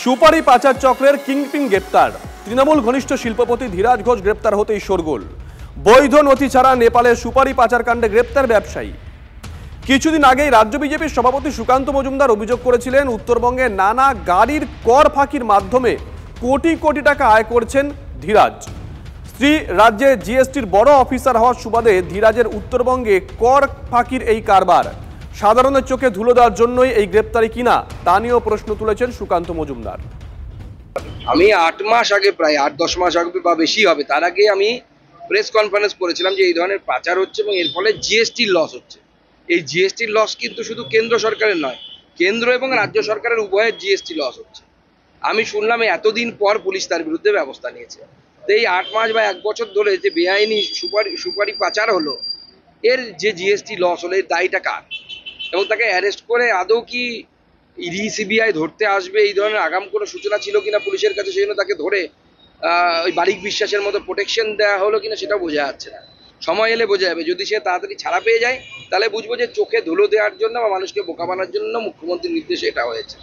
সুপারি পাচার চক্রের কিংপিন গ্রেপ্তার। তৃণমূল ঘনিষ্ঠ শিল্পপতি ধীরাজ ঘোষ গ্রেপ্তার হতেই শোরগোল। বৈধ নথি ছাড়া নেপালের সুপারি পাচার কাণ্ডে গ্রেপ্তার ব্যবসায়ী। কিছুদিন আগেই রাজ্য বিজেপির সভাপতি সুকান্ত মজুমদার অভিযোগ করেছিলেন, উত্তরবঙ্গে নানা গাড়ির কর ফাঁকির মাধ্যমে কোটি কোটি টাকা আয় করছেন ধীরাজ। স্ত্রী রাজ্যে জিএসটির বড় অফিসার হওয়ার সুবাদে ধীরাজের উত্তরবঙ্গে কর ফাঁকির এই কারবার সাধারণের চোখে ধুলো দেওয়ার জন্যই এই গ্রেপ্তারি কিনা তা নিয়েও প্রশ্ন তুলেছেন সুকান্ত মজুমদার। আমি 8 মাস আগে, প্রায় 8-10 মাস আগে বা বেশি হবে, তার আগে আমি প্রেস কনফারেন্স করেছিলাম যে এই ধরনের পাচার হচ্ছে এবং এর ফলে জিএসটির লস হচ্ছে। এই জিএসটির লস কিন্তু শুধু কেন্দ্র সরকারের নয়, কেন্দ্র এবং রাজ্য সরকারের উভয়ের জিএসটি লস হচ্ছে। আমি শুনলাম এতদিন পর পুলিশ তার বিরুদ্ধে ব্যবস্থা নিয়েছে। তো এই 8 মাস বা 1 বছর ধরে যে বেআইনি সুপারি পাচার হলো, এর যে জিএসটি লস হলো, এর দায়টা কার? এবং তাকে অ্যারেস্ট করে আদৌ কি ইডি সিবিআই ধরতে আসবে এই ধরনের আগাম কোনো সূচনা ছিল কিনা পুলিশের কাছে, সেই জন্য তাকে ধরে ওই বারিক বিশ্বাসের মতো প্রোটেকশন দেওয়া হলো কিনা সেটাও বোঝা যাচ্ছে না। সময় এলে বোঝা যাবে। যদি সে তাড়াতাড়ি ছাড়া পেয়ে যায় তাহলে বুঝবো যে চোখে ধুলো দেওয়ার জন্য বা মানুষকে বোকা বানানোর জন্য মুখ্যমন্ত্রীর নির্দেশে এটা হয়েছে।